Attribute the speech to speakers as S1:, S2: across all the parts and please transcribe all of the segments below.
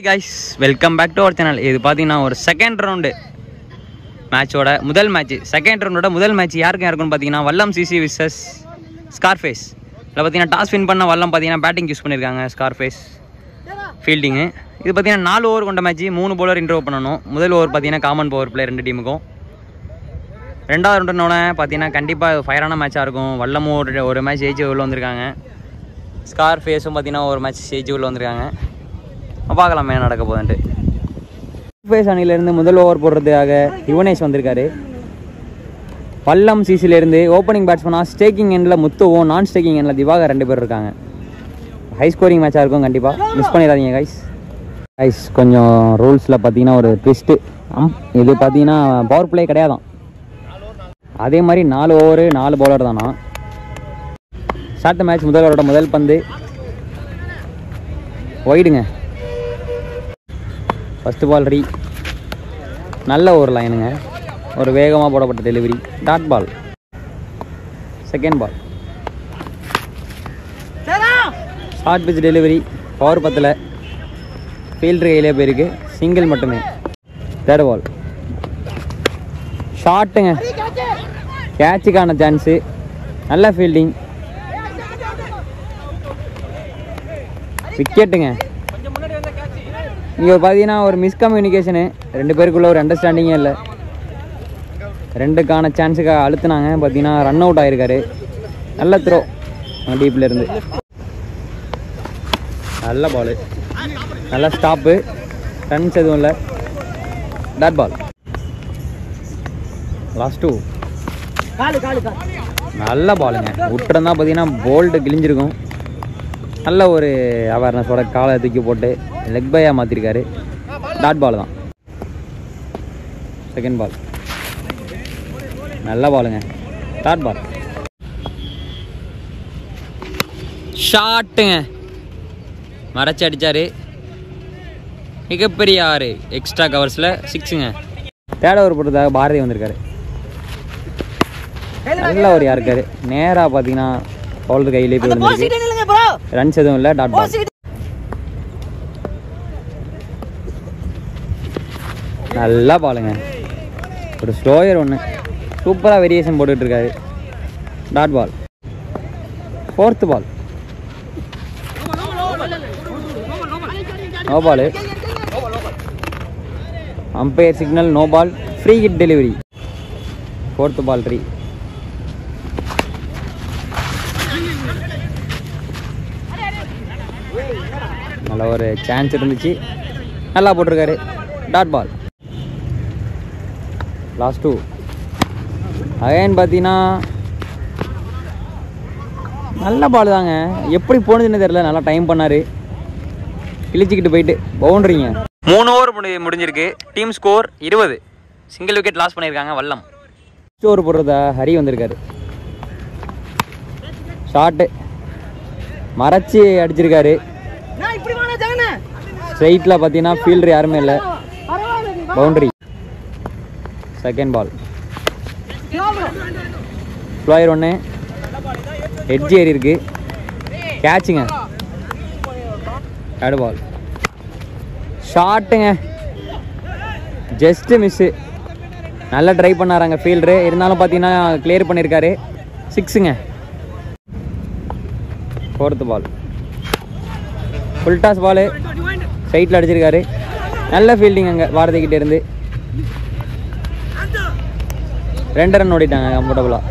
S1: guys, welcome back to our channel. இது பாத்தீங்கன்னா ஒரு செகண்ட் ரவுண்ட் மேட்சோட முதல் மேட்ச். செகண்ட் ரவுண்டோட முதல் மேட்ச் யாருக்கு இருக்குன்னு பாத்தீங்கன்னா வல்லம் சிசி விசஸ் ஸ்கார்ஃபேஸ். இதில் பார்த்தீங்கன்னா டாஸ் வின் பண்ண வல்லம் பார்த்தீங்கன்னா பேட்டிங் சூஸ் பண்ணியிருக்காங்க, ஸ்கார்ஃபேஸ் ஃபீல்டிங்கு. இது பார்த்தீங்கன்னா 4 ஓவர் கொண்ட மேட்ச், 3 bowler இன்ட்ரோவ் பண்ணணும். முதல் ஓவர் பார்த்தீங்கன்னா காமன் பவர் பிளே 2 டீமுக்கும். ரெண்டாவது ரவுண்டோட பார்த்தீங்கன்னா கண்டிப்பாக ஃபயரான மேட்சாக இருக்கும். வல்லமும் ஒரு மேட்ச் ஜெயிச்சு உள்ள வந்திருக்காங்க, ஸ்கார்ஃபேஸும் பார்த்தீங்கன்னா ஒரு மேட்ச் ஜெயிச்சு உள்ள வந்திருக்காங்க. பார்க்கலாம் என்ன நடக்க போகுதுன்ட்டு. ஸ்கார்ஃபேஸ் அணியிலேருந்து முதல் ஓவர் போடுறதுக்காக யுவனேஷ் வந்திருக்காரு. வல்லம் சிசிலேருந்து ஓப்பனிங் பேட்ஸ்மனாக ஸ்டேக்கிங் எண்டில் முத்துவும், நான் ஸ்டேக்கிங் எண்டில் திவாகர் 2 பேர் இருக்காங்க. ஹை ஸ்கோரிங் மேட்சாக இருக்கும், கண்டிப்பாக மிஸ் பண்ணிடாதீங்க கைஸ். கொஞ்சம் ரூல்ஸில் பார்த்தீங்கன்னா ஒரு ட்விஸ்ட்டு. இது பார்த்தீங்கன்னா பவர் பிளே கிடையாதான். அதே மாதிரி 4 ஓவர் 4 bowler தானா. Start match. முதல் ஓவரோட முதல் பந்து ஒய்டுங்க. ஃபஸ்ட்டு பால் ரீ. நல்ல ஒரு லைனுங்க, ஒரு வேகமாக போடப்பட்ட delivery. Dot ball. Second ball short pitch delivery. Power 10ல் ஃபீல்டர் கையிலே போயிருக்கு, சிங்கிள் மட்டுமே. தேர்ட் பால் ஷார்ட்டுங்க, கேட்சுக்கான சான்ஸு. நல்ல ஃபீல்டிங், விக்கெட்டுங்க. இங்கே பார்த்தீங்கன்னா ஒரு மிஸ்கம்யூனிகேஷனு, 2 பேருக்குள்ள ஒரு அண்டர்ஸ்டாண்டிங்கே இல்லை. 2க்கான சான்ஸுக்கு அழுத்துனாங்க, பார்த்தீங்கன்னா ரன் அவுட் ஆகிருக்காரு. நல்ல த்ரோ டீப்பில் இருந்து. நல்ல பாலு, நல்ல ஸ்டாப்பு, ரன்ஸ் எதுவும் இல்லை. Dot ball. லாஸ்ட் 2. நல்ல பாலுங்க, விட்டுருந்தா பார்த்தீங்கன்னா போல்டு கிழிஞ்சிருக்கும். நல்ல ஒரு அவேர்னஸோட காலை தூக்கி போட்டு லெக் பையாக மாற்றிருக்காரு. டாட் பால் தான். செகண்ட் பால் நல்ல பாலுங்க, டாட் பால். ஷாட்டுங்க, மறைச்சி அடித்தார். மிகப்பெரிய 6 எக்ஸ்ட்ரா கவர்ஸில் 6ங்க. தேர்ட் ஓவர் போட்டதாக பாரதி வந்திருக்காரு. நல்ல ஒரு யாருக்காரு. நேராக பார்த்தீங்கன்னா பவுலர் கையிலே போய் வந்துருக்கு. ரன்ஸ் எதுவும் இல்லை. Dot ball. நல்லா பாலுங்க, ஒரு ஸ்லோயர் ஒன்று சூப்பராக வேரியேஷன் போட்டுக்கிட்டு இருக்காரு. Dot ball. Fourth ball no ball. Umpire signal no ball. Free hit delivery. Fourth ball ரீ. நல்ல ஒரு சான்ஸ் இருந்துச்சு, நல்லா போட்டிருக்காரு. Dot ball. லாஸ்ட் 2. அகைன் பார்த்தீங்கன்னா நல்ல பால் தாங்க, எப்படி போனதுன்னு தெரியல. நல்லா டைம் பண்ணார், கிழிச்சிக்கிட்டு போயிட்டு பவுண்டரிங்க. 3 ஓவர் முடிஞ்சிருக்கு. Team score 20. Single wicket loss பண்ணியிருக்காங்க வல்லம். ஃபஸ்ட் ஓவர் போடுறதா ஹரி வந்திருக்காரு. ஷார்ட்டு மறைச்சி அடிச்சிருக்காரு. ஸ்ட்ரைட்டில் பார்த்தீங்கன்னா ஃபீல்டர் யாருமே இல்லை, boundary. Second ball slower 1, edge ஏறி இருக்கு, கேட்சுங்க. தேர்ட் பால் ஷார்ட்டுங்க, ஜஸ்ட்டு மிஸ்ஸு. நல்லா ட்ரை பண்ணாராங்க ஃபீல்டரு, இருந்தாலும் பார்த்தீங்கன்னா கிளியர் பண்ணியிருக்காரு. 6ங்க. Fourth ball full toss ball, சைட்டில் அடிச்சிருக்காரு. நல்ல ஃபீல்டிங் அங்கே பாரதிக்கிட்டே இருந்து. 2 ரன் ஓடிட்டாங்க கம்ஃபர்டபுளாக.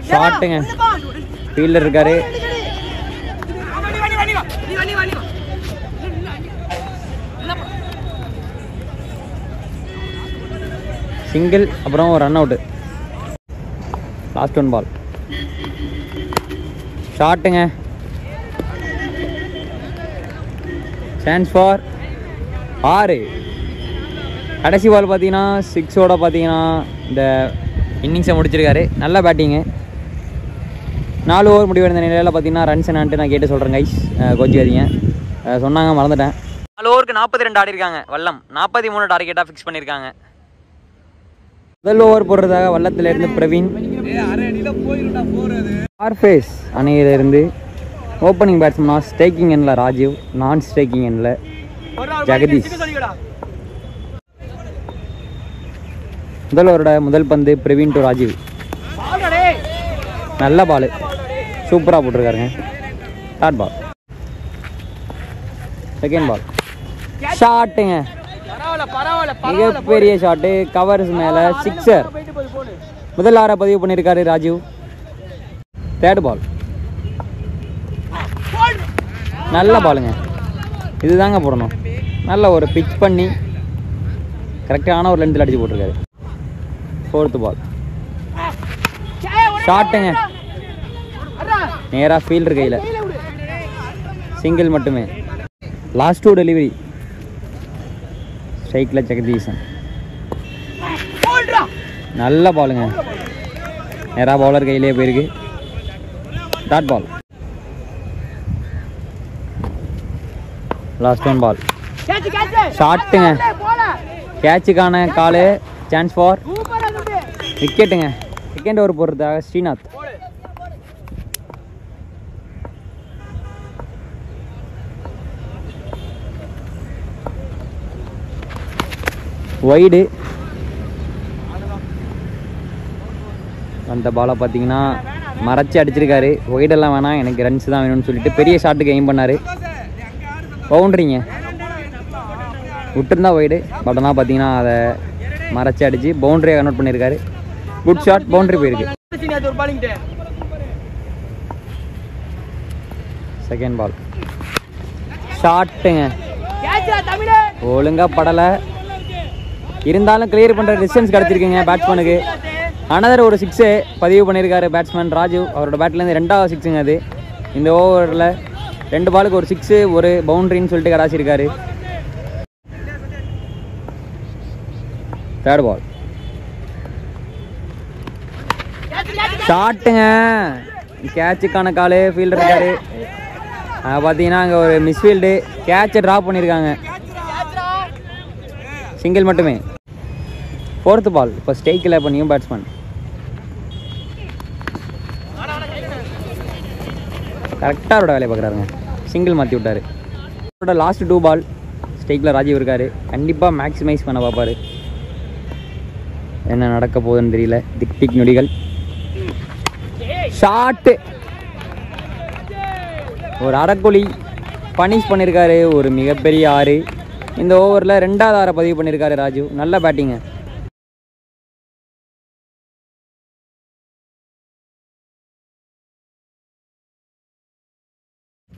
S1: ஷார்ட்டுங்க, ஃபீல்டர் இருக்காரு. சிங்கிள், அப்புறம் ரன் அவுட்டு. லாஸ்ட் 1 பால் ஷார்ட்டுங்க, சான்ஸ் ஃபார் 6. கடைசி பால் பார்த்தீங்கன்னா 6ஓட பார்த்தீங்கன்னா இந்த இன்னிங்ஸை முடிச்சிருக்காரு. நல்ல பேட்டிங்கு. 4 ஓவர் முடிவடைந்த நிலையில் பார்த்தீங்கன்னா ரன்ஸ் என்னான்ட்டு நான் கேட்டு சொல்கிறேன் கைஸ், கோச்சிக்காதீங்க. சொன்னாங்க மறந்துட்டேன். 4 ஓவருக்கு 42 ஆடிருக்காங்க வல்லம். 43 டார்கெட்டாக ஃபிக்ஸ் பண்ணியிருக்காங்க. முதல் ஓவர் போடுறதாக வல்லத்திலிருந்து பிரவீன். ஸ்கார்ஃபேஸ் அணியிலிருந்து ஓப்பனிங் பேட்ஸ்மனா ஸ்ட்ரைக்கிங் எண்ணில் ராஜீவ், நான் ஸ்ட்ரைக்கிங் எண்ணில் ஜெகதீஷ். முதல் ஓவரோட முதல் பந்து பிரவீன் டு ராஜீவ். நல்ல பால், சூப்பராக போட்டிருக்காருங்க. Short ball. செகண்ட் பால் ஷாட்டுங்க, மிகப்பெரிய ஷாட்டு, கவர்ஸ் மேலே சிக்ஸர். முதல் 6 பதிவு பண்ணியிருக்காரு ராஜீவ். தேர்ட் பால் நல்ல பாலுங்க, இதுதாங்க போடணும். நல்ல ஒரு பிச் பண்ணி கரெக்டான ஒரு லென்த்தில் அடித்து போட்டிருக்காரு. ஃபோர்த்து பால் ஷாட்டுங்க, நேராக ஃபீல்டர் கையில், சிங்கிள் மட்டுமே. லாஸ்ட் 2 டெலிவரி ஸ்ட்ரைக்கில் ஜெகதீசன். நல்ல பாலுங்க, நேராக பவுலர் கையிலே போயிருக்கு. Dot ball. லாஸ்ட் 1 பால் ஷாட்டுங்க, கேட்சுக்கான காலு, சான்ஸ் ஃபார் விக்கெட்டுங்க. செகண்ட் ஓவர் போடுறதுக்காக ஸ்ரீநாத். வைடு. அந்த பாலை பார்த்தீங்கன்னா மறைச்சி அடிச்சிருக்காரு. ஒய்டெல்லாம் வேணாம், எனக்கு ரன்ஸ் தான் வேணும்னு சொல்லிட்டு பெரிய ஷாட்டுக்கு எய்ம் பண்ணார். பவுண்ட்ரிங்க, விட்டுருந்தா ஒய்டு, பட் ஆனால் பார்த்தீங்கன்னா அதை மறைச்சி அடித்து பவுண்ட்ரியை கன்வெர்ட் பண்ணியிருக்காரு. குட் ஷாட், பவுண்ட்ரி போயிருக்கு. செகண்ட் பால் ஷாட்டுங்க, ஒழுங்காக படலை, இருந்தாலும் கிளியர் பண்ணுற டிஸ்டன்ஸ் கிடச்சிருக்குங்க பேட்ஸ்மேனுக்கு. அனதர் ஒரு 6 பதிவு பண்ணியிருக்காரு பேட்ஸ்மேன் ராஜீவ். அவரோட பேட்லேருந்து 2வது 6ங்க அது. இந்த ஓவரில் 2 பாலுக்கு ஒரு 6, ஒரு பவுண்ட்ரின்னு சொல்லிட்டு கடாச்சிருக்காரு. தேர்ட் பால் ஷாட்டுங்க, கேட்சுக்கான காலு, ஃபீல்டர் இருக்காரு. பார்த்தீங்கன்னா அங்கே ஒரு மிஸ்ஃபீல்டு, கேட்சை ட்ராப் பண்ணியிருக்காங்க. சிங்கிள் மட்டுமே. ஃபோர்த்து பால் இப்போ ஸ்ட்ரைக்கில், இப்போ நியூ பேட்ஸ்மேன். கரெக்டாக அவரோட வேலையை பார்க்குறாருங்க, சிங்கிள் மாற்றி விட்டார். அவரோட லாஸ்ட் 2 பால் ஸ்ட்ரைக்கில் ராஜீவ் இருக்கார். கண்டிப்பாக மேக்ஸிமைஸ் பண்ண பார்ப்பார். என்ன நடக்க போகுதுன்னு தெரியல. திக் திக் நொடிகள். ஷாட்டு, ஒரு அரைக்குழி பனிஷ் பண்ணியிருக்காரு. ஒரு மிகப்பெரிய 6. இந்த ஓவரில் 2வது 6 பதிவு பண்ணியிருக்காரு ராஜீவ். நல்ல பேட்டிங்கு.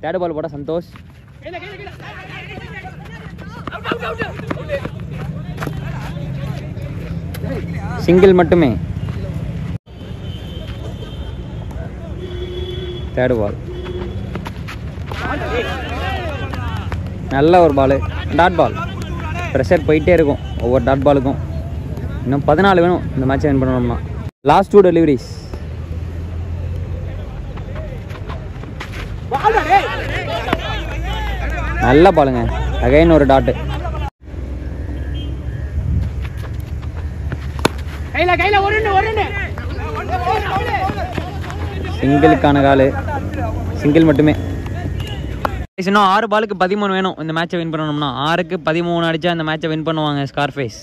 S1: தேர்ட் பால் போட சந்தோஷ். சிங்கிள் மட்டுமே. தேர்ட் பால் நல்ல ஒரு பால், டாட் பால். ப்ரெஷர் போயிட்டே இருக்கும் ஒவ்வொரு டாட் பாலுக்கும். இன்னும் 14 வேணும் இந்த மேட்சை வின் பண்ணணும்னா. Last 2 deliveries. நல்ல பாலுங்க, அகைன் ஒரு டாட்டு. சிங்கிளுக்கான காலு, சிங்கிள் மட்டுமே. இன்னும் 6 பாலுக்கு 13 வேணும் இந்த மேட்சை வின் பண்ணணும்னா. 6க்கு 13 அடித்தா இந்த மேட்சை வின் பண்ணுவாங்க ஸ்கார்ஃபேஸ்.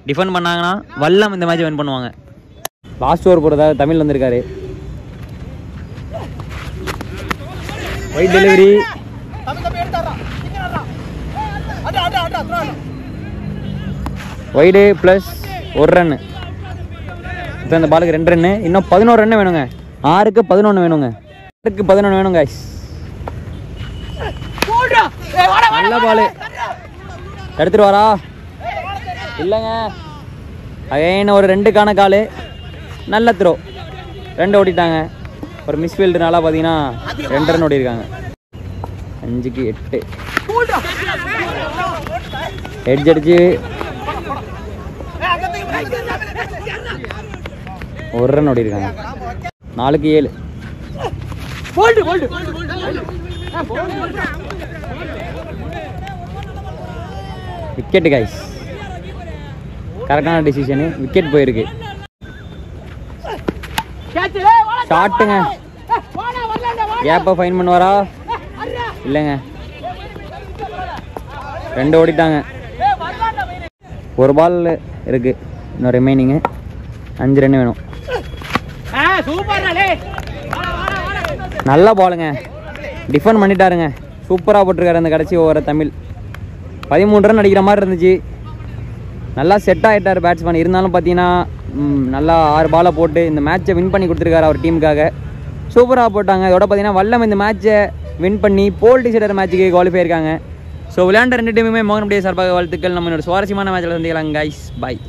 S1: டிஃபெண்ட் பண்ணாங்கன்னா வல்லம் இந்த மேட்சை வின் பண்ணுவாங்க. லாஸ்ட் ஓவர் போகிறதாக தமிழ் வந்திருக்காரு. White delivery, wide plus 1 run. இப்போ இந்த பாலுக்கு 2 ரன்னு, இன்னும் 11 ரன்னு வேணுங்க. 6க்கு 11 வேணுங்க. 6க்கு 11 வேணும் கைஸ். நல்ல பாலு, எடுத்துட்டு வாரா இல்லைங்க. அகைன் ஒரு 2க்கான காலு. நல்ல த்ரோ, 2 ஓடிட்டாங்க. ஒரு மிஸ்ஃபீல்டுனால பார்த்தீங்கன்னா 2 ரன் ஓடிருக்காங்க. 5க்கு 8 ஹெட்ஜ் அடிச்சு 1 ரன் ஓடிருக்காங்க. 4க்கு 7. விக்கெட்டு கைஸ், கரெக்டான டிசிஷனு. விக்கெட் போயிருக்கு. ஷாட்டுங்க, கேப்பை ஃபைன் பண்ணுவாரா? இல்லைங்க, 2 ஓடிட்டாங்க. ஒரு பால் இருக்கு, இன்னும் ரிமைனிங்கு 5 ரன் வேணும். நல்ல பாலுங்க, டிஃபெண்ட் பண்ணிட்டாருங்க, சூப்பராக போட்டிருக்காரு அந்த கடைசி ஓவரை தமிழ். 13 ரன் அடிக்கிற மாதிரி இருந்துச்சு, நல்லா செட் ஆகிட்டார் பேட்ஸ்மேன். இருந்தாலும் பார்த்தீங்கன்னா நல்லா 6 பாலை போட்டு இந்த மேட்சை வின் பண்ணி கொடுத்துருக்காரு அவர் டீமுக்காக. சூப்பராக போட்டாங்க. இதோட பார்த்தீங்கன்னா வல்லம் இந்த மேட்சை வின் பண்ணி போல் டிசைடர் மேட்சுக்கு குவாலிஃபை இருக்காங்க. ஸோ விளையாண்ட 2 டீமுமே மோகன் டே சார்பாக வாழ்த்துக்கள். நம்ம ஒரு சுவாரஸ்யமான மேட்சில் சந்திக்கலாம் கைஸ். பாய்.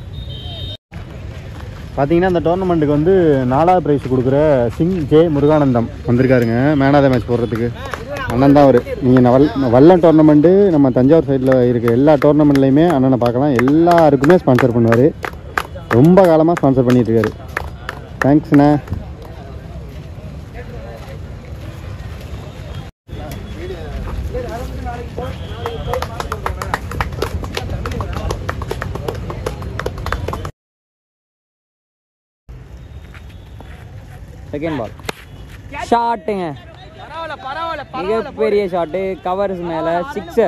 S2: பார்த்தீங்கன்னா இந்த டோர்னமெண்ட்டுக்கு வந்து 4வது ப்ரைஸ் கொடுக்குற சிங் ஜே முருகானந்தம் வந்திருக்காருங்க மேன் ஆஃப் த மேட்ச் போடுறதுக்கு. அண்ணன் தான் அவர். நீங்கள் வல்லம் டோர்னமெண்ட்டு நம்ம தஞ்சாவூர் சைடில் இருக்க எல்லா டோர்னமெண்ட்லேயுமே அண்ணனை பார்க்கலாம். எல்லாருக்குமே ஸ்பான்சர் பண்ணுவார், ரொம்ப காலமாக ஸ்பான்சர் பண்ணிகிட்ருக்காரு. தேங்க்ஸ்ண்ணே.
S1: செகண்ட் பால் ஷாட்டுங்க, மிகப்பெரிய ஷாட்டு, கவர்ஸ் மேலே 6.